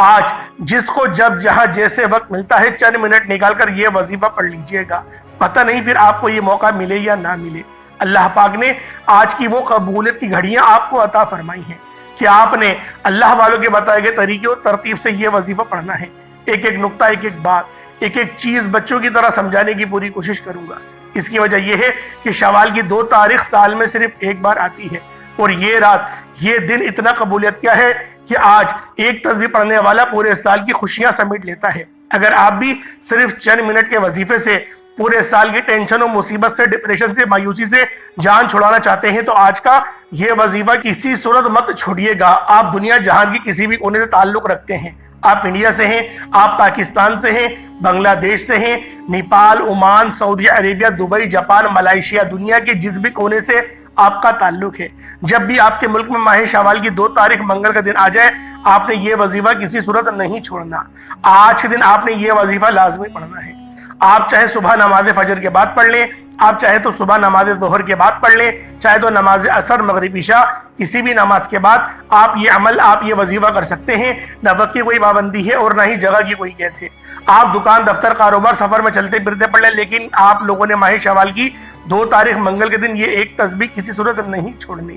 آج جس کو جب جہاں جیسے وقت ملتا ہے چند منٹ نکال کر یہ وظیفہ پڑھ لیجئے گا، پتہ نہیں پھر آپ کو یہ موقع ملے یا نہ ملے۔ اللہ پاک نے آج کی وہ قبولیت کی گھڑیاں آپ کو عطا فرمائی ہیں کہ آپ نے اللہ والوں کے بتائے گئے طریقے اور ترتیب سے یہ وظیفہ پڑھنا ہے۔ ایک ایک نقطہ، ایک ایک بات، ایک ایک چیز بچوں کی طرح سمجھانے کی پوری کوشش کروں گا۔ اس کی وجہ یہ ہے کہ شوال کی 2 تاریخ سال میں صرف ایک بار آتی ہے، اور یہ رات، یہ دن اتنا قبولیت کیا ہے کہ آج ایک تسبیح پڑھنے والا پورے سال کی خوشیاں سمیٹ لیتا ہے۔ اگر آپ بھی صرف چند منٹ کے وظیفے سے پورے سال کی ٹینشن و مصیبت سے، ڈپریشن سے، مایوسی سے جان چھڑانا چاہتے ہیں تو آج کا یہ وظیفہ کسی صورت مت چھوڑیے گا۔ آپ دنیا جہان کی کسی بھی کونے سے تعلق رکھتے ہیں، آپ انڈیا سے ہیں، آپ پاکستان سے ہیں، بنگلہ دیش سے ہیں، نیپال، عمان، سعودی عربیہ، دبئی، جاپان، ملائیشیا، دنیا کے جس بھی کونے سے آپ کا تعلق ہے، جب بھی آپ کے ملک میں ماہ شوال کی 2 تاریخ منگل کا دن آ جائے، آپ نے یہ وظیفہ کسی صورت نہیں چھوڑنا۔ آج کے دن آپ نے یہ وظیفہ لازمی پڑھنا ہے۔ آپ چاہے صبح نماز فجر کے بعد پڑھ لیں، آپ چاہے تو صبح نماز ظہر کے بعد پڑھ لیں، چاہے تو نماز عصر، مغرب، عشاء، کسی بھی نماز کے بعد آپ یہ عمل، آپ یہ وظیفہ کر سکتے ہیں۔ نہ وقت کی کوئی پابندی ہے اور نہ ہی جگہ کی کوئی قید ہے۔ آپ دکان، دفتر، کاروبار، سفر میں چلتے پھرتے پڑھ لیں، لیکن آپ لوگوں نے ماہ شوال کی 2 تاریخ منگل کے دن یہ ایک تسبیح کسی صورت نہیں چھوڑنی۔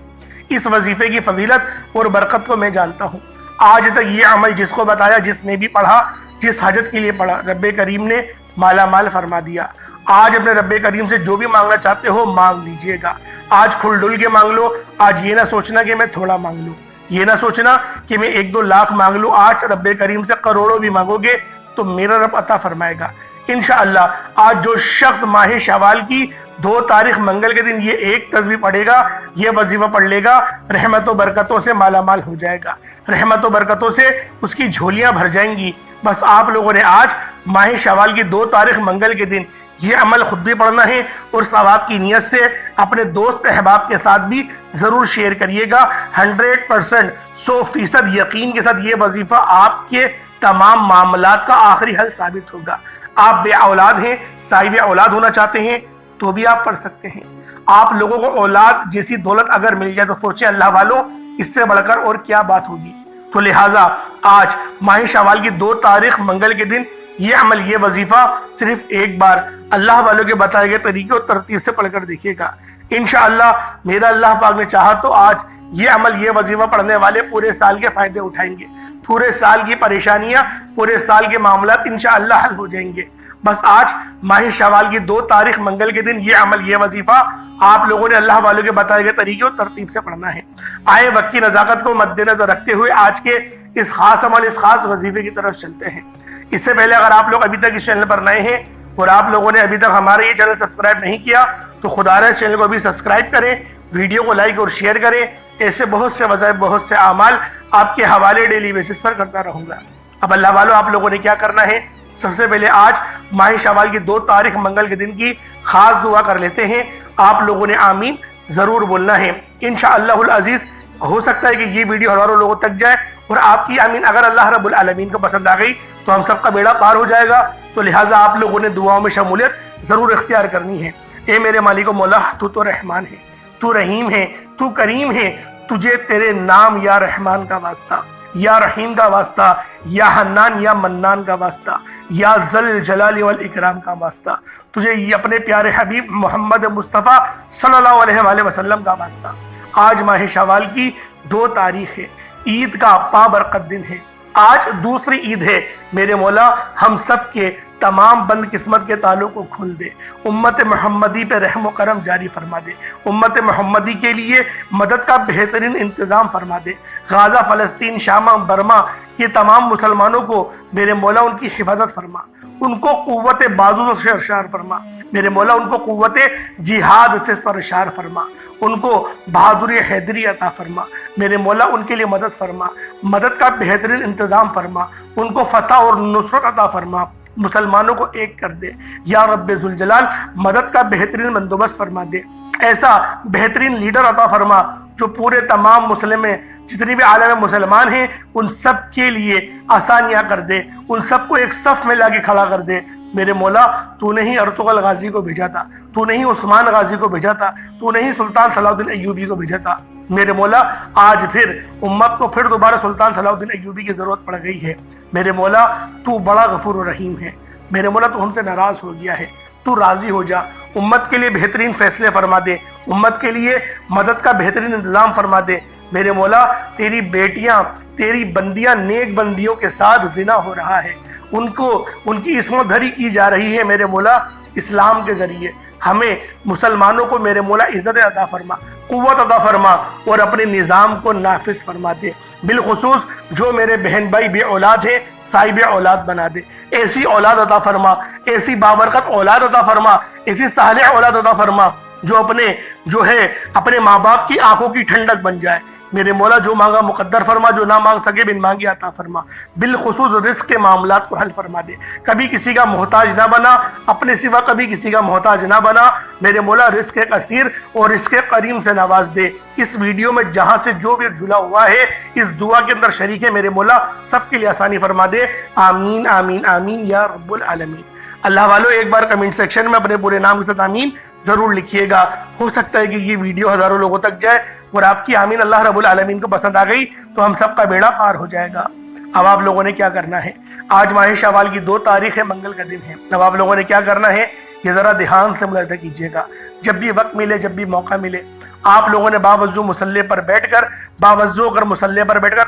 اس وظیفے کی فضیلت اور برکت کو میں جانتا ہوں۔ آج تک یہ عمل جس کو بتایا، جس نے بھی پڑھا، جس حاجت کے لیے پڑھا، رب کریم نے مالا مال فرما دیا۔ آج اپنے رب کریم سے جو بھی مانگنا چاہتے ہو مانگ لیجئے گا۔ آج کھل ڈل کے مانگ لو۔ آج یہ نہ سوچنا کہ میں تھوڑا مانگ لوں، یہ نہ سوچنا کہ میں 1-2 لاکھ مانگ لوں۔ آج رب کریم سے کروڑوں بھی مانگو گے تو میرا رب عطا فرمائے گا انشاءاللہ۔ آج جو شخص ماہ شوال کی 2 تاریخ منگل کے دن یہ ایک تسبیح پڑھے گا، یہ وظیفہ پڑھ لے گا، رحمت و برکتوں سے مالا مال ہو جائے گا، رحمت و برکتوں سے اس کی جھولیاں بھر جائیں گی۔ بس آپ لوگوں نے آج ماہ شوال کی 2 تاریخ منگل کے دن یہ عمل خود بھی پڑھنا ہے، اور ثواب کی نیت سے اپنے دوست احباب کے ساتھ بھی ضرور شیئر کریے گا۔ 100% 100% یقین کے ساتھ یہ وظیفہ آپ کے تمام معاملات کا آخری حل ثابت ہوگا۔ آپ بے اولاد ہیں، صاحب اولاد ہونا چاہتے ہیں تو بھی آپ پڑھ سکتے ہیں۔ آپ لوگوں کو اولاد جیسی دولت اگر مل جائے تو سوچیں اللہ والوں، اس سے بڑھ کر اور کیا بات ہوگی۔ تو لہٰذا آج ماہ شوال کی 2 تاریخ منگل کے دن یہ عمل، یہ وظیفہ صرف ایک بار اللہ والوں کے بتائے گئے طریقے اور ترتیب سے پڑھ کر دیکھیے گا۔ انشاءاللہ میرا اللہ پاک نے چاہا تو آج یہ عمل، یہ وظیفہ پڑھنے والے پورے سال کے فائدے اٹھائیں گے، پورے سال کی پریشانیاں، پورے سال کے معاملات انشاءاللہ حل ہو جائیں گے۔ بس آج ماہ شوال کی 2 تاریخ منگل کے دن یہ عمل، یہ وظیفہ آپ لوگوں نے اللہ والوں کے بتائے گئے طریقے اور ترتیب سے پڑھنا ہے۔ آئے وقت کی نزاکت کو مد نظر رکھتے ہوئے آج کے اس خاص عمل، اس خاص وظیفے کی طرف چلتے ہیں۔ اس سے پہلے اگر آپ لوگ ابھی تک اس چینل پر نئے ہیں اور آپ لوگوں نے ابھی تک ہمارا یہ چینل سبسکرائب نہیں کیا تو خدا رے اس چینل کو بھی سبسکرائب کریں، ویڈیو کو لائک اور شیئر کریں۔ ایسے بہت سے وظائف، بہت سے اعمال آپ کے حوالے ڈیلی بیسس پر کرتا رہوں گا۔ اب اللہ والوں، آپ لوگوں نے کیا کرنا ہے؟ سب سے پہلے آج ماہ شوال کی 2 تاریخ منگل کے دن کی خاص دعا کر لیتے ہیں۔ آپ لوگوں نے آمین ضرور بولنا ہے انشاءاللہ العزیز۔ ہو سکتا ہے کہ یہ ویڈیو ہزاروں لوگوں تک جائے، اور آپ کی آمین اگر اللہ رب العالمین کو پسند آ گئی تو ہم سب کا بیڑا پار ہو جائے گا۔ تو لہٰذا آپ لوگوں نے دعاؤں میں شمولیت ضرور اختیار کرنی ہے۔ اے میرے مالک و مولا، تو رحمان ہے، تو رحیم ہے، تو کریم ہے، تجھے تیرے نام یا رحمان کا واسطہ، یا رحیم کا واسطہ، یا حنان یا منان کا واسطہ، یا ذل جلال والاکرام کا واسطہ، تجھے اپنے پیارے حبیب محمد مصطفیٰ صلی اللہ علیہ وآلہ وسلم کا واسطہ۔ آج ماہ شوال کی 2 تاریخ ہے، عید کا بابرکت دن ہے۔ آج دوسری عید ہے۔ میرے مولا ہم سب کے تمام بند قسمت کے تالوں کو کھول دے، امت محمدی پہ رحم و کرم جاری فرما دے، امت محمدی کے لیے مدد کا بہترین انتظام فرما دے۔ غازہ، فلسطین، شام، برما یہ تمام مسلمانوں کو میرے مولا ان کی حفاظت فرما، ان کو قوت بازو سے سرشار فرما، میرے مولا ان کو قوت جہاد سے سرشار فرما، ان کو بہادری حیدری عطا فرما، میرے مولا ان کے لیے مدد فرما، مدد کا بہترین انتظام فرما، ان کو فتح اور نصرت عطا فرما، مسلمانوں کو ایک کر دے یا رب ذوالجلال، مدد کا بہترین بندوبست فرما دے، ایسا بہترین لیڈر عطا فرما جو پورے تمام مسلم جتنی بھی عالم مسلمان ہیں ان سب کے لیے آسانیاں کر دے، ان سب کو ایک صف میں لا کے کھڑا کر دے۔ میرے مولا تو نے ہی ارطغرل غازی کو بھیجا تھا، تو نے ہی عثمان غازی کو بھیجا تھا، تو نے ہی سلطان صلاح الدین ایوبی کو بھیجا تھا، میرے مولا آج پھر امت کو پھر دوبارہ سلطان صلاح الدین ایوبی کی ضرورت پڑ گئی ہے۔ میرے مولا تو بڑا غفور و رحیم ہے، میرے مولا تو ہم سے ناراض ہو گیا ہے، تو راضی ہو جا، امت کے لیے بہترین فیصلے فرما دے، امت کے لیے مدد کا بہترین انتظام فرما دے۔ میرے مولا تیری بیٹیاں، تیری بندیاں، نیک بندیوں کے ساتھ زنا ہو رہا ہے، ان کی عصمت دھری کی جا رہی ہے، میرے مولا اسلام کے ذریعے ہمیں مسلمانوں کو میرے مولا عزت عطا فرما، قوت عطا فرما اور اپنے نظام کو نافذ فرما دے۔ بالخصوص جو میرے بہن بھائی بے اولاد ہیں صاحب اولاد بنا دے، ایسی اولاد عطا فرما، ایسی بابرکت اولاد عطا فرما، ایسی صالح اولاد عطا فرما جو اپنے ماں باپ کی آنکھوں کی ٹھنڈک بن جائے۔ میرے مولا جو مانگا مقدر فرما، جو نہ مانگ سکے بن مانگی عطا فرما۔ بالخصوص رزق کے معاملات کو حل فرما دے، کبھی کسی کا محتاج نہ بنا، اپنے سوا کبھی کسی کا محتاج نہ بنا۔ میرے مولا رزق کثیر اور رزق کریم سے نواز دے۔ اس ویڈیو میں جہاں سے جو بھی جھلا ہوا ہے اس دعا کے اندر شریک ہے، میرے مولا سب کے لیے آسانی فرما دے۔ آمین آمین آمین یا رب العالمین۔ اللہ والو ایک بار کمنٹ سیکشن میں اپنے پورے نام کے ساتھ آمین ضرور لکھیے گا، ہو سکتا ہے کہ یہ ویڈیو ہزاروں لوگوں تک جائے اور آپ کی آمین اللہ رب العالمین کو پسند آ گئی تو ہم سب کا بیڑا پار ہو جائے گا۔ اب آپ لوگوں نے کیا کرنا ہے، آج ماہ شوال کی 2 تاریخ ہے، منگل کا دن ہے۔ اب آپ لوگوں نے کیا کرنا ہے یہ ذرا دھیان سے ملاحظہ کیجئے گا، جب بھی وقت ملے، جب بھی موقع ملے، آپ لوگوں نے باوضو مصلی پر بیٹھ کر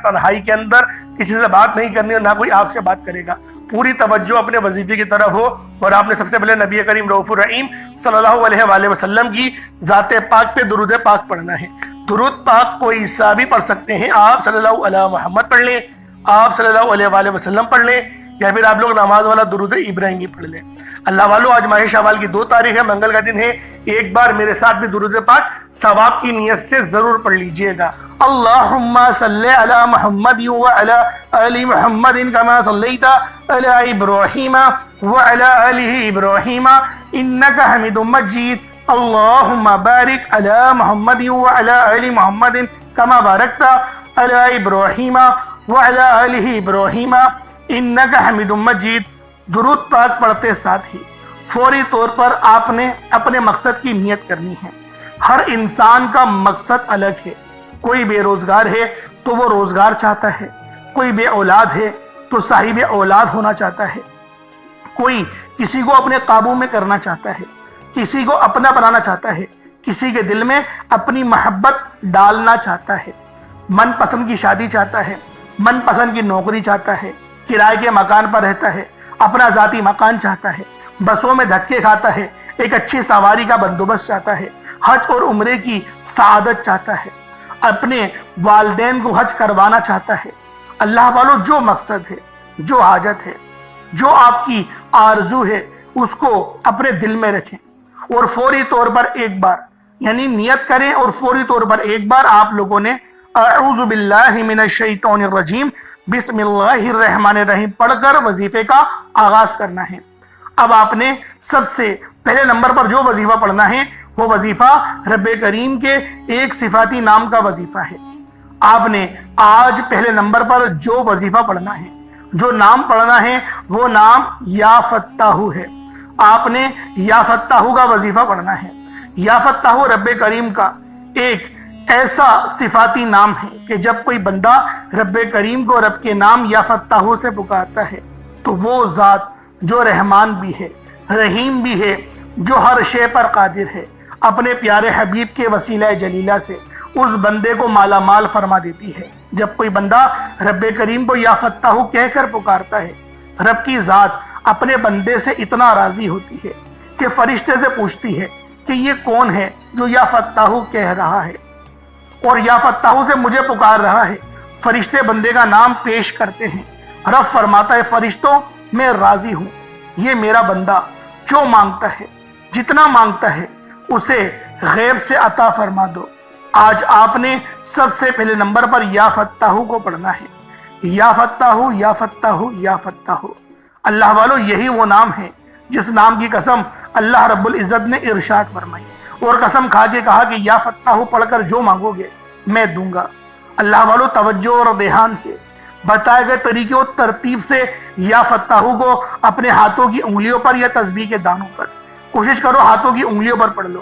تنہائی کے اندر کسی سے بات نہیں کرنی اور نہ کوئی آپ سے بات کرے گا، پوری توجہ اپنے وظیفے کی طرف ہو اور آپ نے سب سے پہلے نبی کریم رؤوف الرحیم صلی اللہ علیہ وآلہ وسلم کی ذات پاک پہ درود پاک پڑھنا ہے۔ درود پاک کوئی حصہ بھی پڑھ سکتے ہیں، آپ صلی اللہ علیہ محمد پڑھ لیں، آپ صلی اللہ علیہ وآلہ وسلم پڑھ لیں، یا پھر آپ لوگ نماز والا درود ابراہیمی پڑھ لیں۔ اللہ والو آج ماہ شوال کی 2 تاریخ ہے، منگل کا دن ہے، ایک بار میرے ساتھ بھی درود پاک ثواب کی نیت سے ضرور پڑھ لیجئے گا۔ اللہم صلی علی محمد وعلی آل محمد کما صلیت علی ابراہیم وعلی آل ابراہیم انکا حمید مجید۔ اللہم بارک علی محمد وعلی آل محمد کما بارکت علی ابراہیم وعلی آل ابراہیم انکا حمید مجید۔ درود پاک پڑھتے ساتھ ہی فوری طور پر آپ نے اپنے مقصد کی نیت کرنی ہے۔ ہر انسان کا مقصد الگ ہے، کوئی بے روزگار ہے تو وہ روزگار چاہتا ہے، کوئی بے اولاد ہے تو صاحب اولاد ہونا چاہتا ہے، کوئی کسی کو اپنے قابو میں کرنا چاہتا ہے، کسی کو اپنا بنانا چاہتا ہے، کسی کے دل میں اپنی محبت ڈالنا چاہتا ہے، من پسند کی شادی چاہتا ہے، من پسند کی نوکری چاہتا ہے، کرائے کے مکان پر رہتا ہے، اپنا ذاتی مکان چاہتا ہے، بسوں میں دھکے کھاتا ہے، ایک اچھی سواری کا بندوبست چاہتا ہے، حج اور عمرے کی سعادت چاہتا ہے، اپنے والدین کو حج کروانا چاہتا ہے۔ اللہ والو جو مقصد ہے، جو حاجت ہے، جو آپ کی آرزو ہے، اس کو اپنے دل میں رکھیں اور فوری طور پر ایک بار یعنی نیت کریں اور فوری طور پر ایک بار آپ لوگوں نے اعوذ باللہ من الشیطان الرجیم بسم اللہ الرحمن الرحیم پڑھ کر وظیفے کا آغاز کرنا ہے۔ اب آپ نے سب سے پہلے نمبر پر جو وظیفہ پڑھنا ہے وہ وظیفہ رب کریم کے ایک صفاتی نام کا وظیفہ ہے۔ آپ نے آج پہلے نمبر پر جو وظیفہ پڑھنا ہے، جو نام پڑھنا ہے وہ نام یا فتاح ہے۔ آپ نے یا فتاح کا وظیفہ پڑھنا ہے۔ یا فتاح رب کریم کا ایک ایسا صفاتی نام ہے کہ جب کوئی بندہ رب کریم کو رب کے نام یا فتاح سے پکارتا ہے تو وہ ذات جو رحمان بھی ہے، رحیم بھی ہے، جو ہر شے پر قادر ہے، اپنے پیارے حبیب کے وسیلہ جلیلہ سے اس بندے کو مالا مال فرما دیتی ہے۔ جب کوئی بندہ رب کریم کو یا فتاح کہہ کر پکارتا ہے، رب کی ذات اپنے بندے سے اتنا راضی ہوتی ہے کہ فرشتے سے پوچھتی ہے کہ یہ کون ہے جو یا فتاح کہہ رہا ہے اور یا فتاح سے مجھے پکار رہا ہے۔ فرشتے بندے کا نام پیش کرتے ہیں، رب فرماتا ہے فرشتوں میں راضی ہوں، یہ میرا بندہ جو مانگتا ہے، جتنا مانگتا ہے اسے غیب سے عطا فرما دو۔ آج آپ نے سب سے پہلے نمبر پر یا فتاح کو پڑھنا ہے۔ یا فتاح یا فتاح یا فتاح۔ اللہ والو یہی وہ نام ہے جس نام کی قسم اللہ رب العزت نے ارشاد فرمائی اور قسم کھا کے کہا کہ یا فتاح پڑھ کر جو مانگو گے میں دوں گا۔ اللہ والو توجہ اور دھیان سے بتائے گئے طریقے اور ترتیب سے یا فتاح کو اپنے ہاتھوں کی انگلیوں پر یا تسبیح کے دانوں پر، کوشش کرو ہاتھوں کی انگلیوں پر پڑھ لو،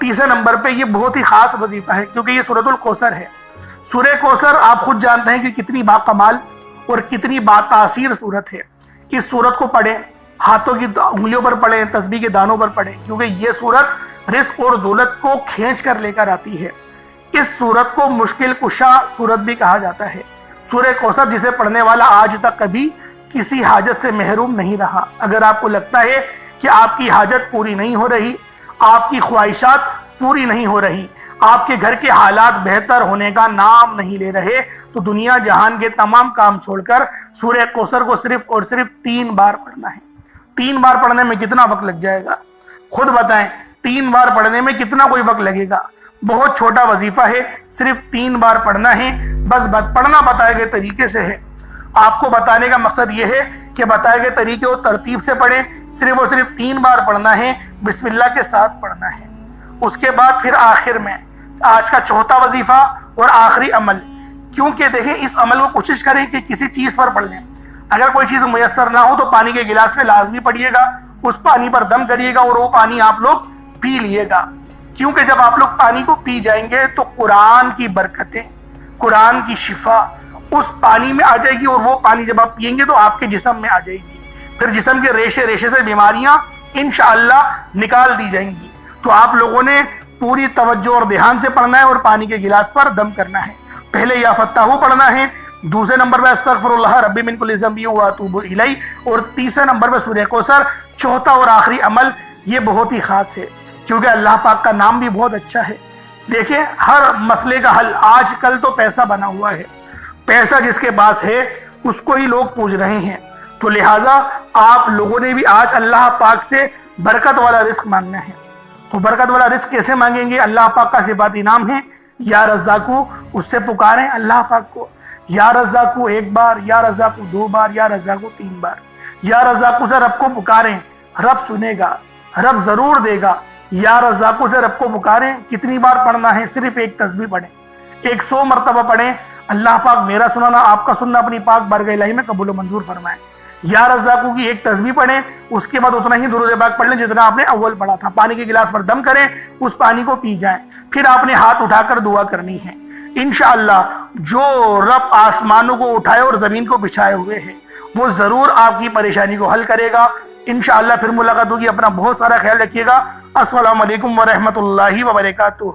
تیسرے نمبر پہ یہ بہت ہی خاص وظیفہ ہے کیونکہ یہ سورۃ الکوثر ہے۔ سورہ کوثر آپ خود جانتے ہیں کہ کتنی باکمال اور کتنی باتاثیر سورت ہے۔ اس سورت کو پڑھیں، ہاتھوں کی انگلیوں پر پڑھیں، تسبیح کے دانوں پر پڑھیں، کیونکہ یہ سورت رزق اور دولت کو کھینچ کر لے کر آتی ہے۔ اس سورت کو مشکل کشا سورت بھی کہا جاتا ہے۔ سورہ کوثر جسے پڑھنے والا آج تک کبھی کسی حاجت سے محروم نہیں رہا۔ اگر آپ کو لگتا ہے کہ آپ کی حاجت پوری نہیں ہو رہی، آپ کی خواہشات پوری نہیں ہو رہی، آپ کے گھر کے حالات بہتر ہونے کا نام نہیں لے رہے، تو دنیا جہان کے تمام کام چھوڑ کر سورہ کوثر کو صرف اور صرف 3 بار پڑھنا ہے۔ 3 بار پڑھنے میں کتنا وقت لگ جائے گا؟ خود بتائیں، 3 بار پڑھنے میں کتنا کوئی وقت لگے گا؟ بہت چھوٹا وظیفہ ہے، صرف 3 بار پڑھنا ہے، بس پڑھنا بتائے گئے طریقے سے ہے۔ آپ کو بتانے کا مقصد یہ ہے کہ بتائے گئے طریقے اور ترتیب سے پڑھیں، صرف اور صرف 3 بار پڑھنا ہے، بسم اللہ کے ساتھ پڑھنا ہے۔ اس کے بعد پھر آخر میں آج کا چوتھا وظیفہ اور آخری عمل، کیونکہ دیکھیں اس عمل کو کوشش کریں کہ کسی چیز پر پڑھ لیں۔ اگر کوئی چیز میسر نہ ہو تو پانی کے گلاس میں لازمی پڑھیے گا، اس پانی پر دم کریے گا اور وہ پانی آپ لوگ پی لیے گا، کیونکہ جب آپ لوگ پانی کو پی جائیں گے تو قرآن کی برکتیں، قرآن کی شفا اس پانی میں آ جائے گی، اور وہ پانی جب آپ پیئیں گے تو آپ کے جسم میں آ جائے گی، پھر جسم کے ریشے ریشے سے بیماریاں انشاءاللہ نکال دی جائیں گی۔ تو آپ لوگوں نے پوری توجہ اور دھیان سے پڑھنا ہے اور پانی کے گلاس پر دم کرنا ہے۔ پہلے یا فتاحو پڑھنا ہے، دوسرے نمبر پہ استغفر اللہ ربی من کل ذنب واتوب الیہ، اور تیسرے نمبر پہ سورہ کوثر۔ چوتھا اور آخری عمل یہ بہت ہی خاص ہے کیونکہ اللہ پاک کا نام بھی بہت اچھا ہے۔ دیکھیں ہر مسئلے کا حل آج کل تو پیسہ بنا ہوا ہے، پیسہ جس کے پاس ہے اس کو ہی لوگ پوچھ رہے ہیں، تو لہٰذا آپ لوگوں نے بھی آج اللہ پاک سے برکت والا رزق مانگنا ہے۔ تو برکت والا رزق کیسے مانگیں گے؟ اللہ پاک کا صفاتی نام ہے یا رزاقو، اس سے پکاریں اللہ پاک کو، یا رزاقو 1 بار، یا رزاقو 2 بار، یا رزاقو 3 بار۔ یا رزاقو سے رب کو پکاریں، رب سنے گا، رب ضرور دے گا۔ یا رزاقو سے رب کو پکاریں، کتنی بار پڑھنا ہے؟ صرف ایک تسبیح پڑھیں، 100 مرتبہ پڑھیں، اللہ پاک میرا سننا آپ کا سننا اپنی پاک بارگاہ الہی میں قبول و منظور فرمائیں۔ یا رزاقو کی ایک تسبیح پڑھیں، اس کے بعد اتنا ہی درود پاک پڑھ لیں جتنا آپ نے اول پڑھا تھا، پانی کے گلاس پر دم کریں، اس پانی کو پی جائیں، پھر آپ نے ہاتھ اٹھا کر دعا کرنی ہے۔ انشاءاللہ جو رب آسمانوں کو اٹھائے اور زمین کو بچھائے ہوئے ہیں وہ ضرور آپ کی پریشانی کو حل کرے گا۔ انشاءاللہ پھر ملاقات ہوگی، اپنا بہت سارا خیال رکھیے گا۔ السلام علیکم ورحمۃ اللہ وبرکاتہ۔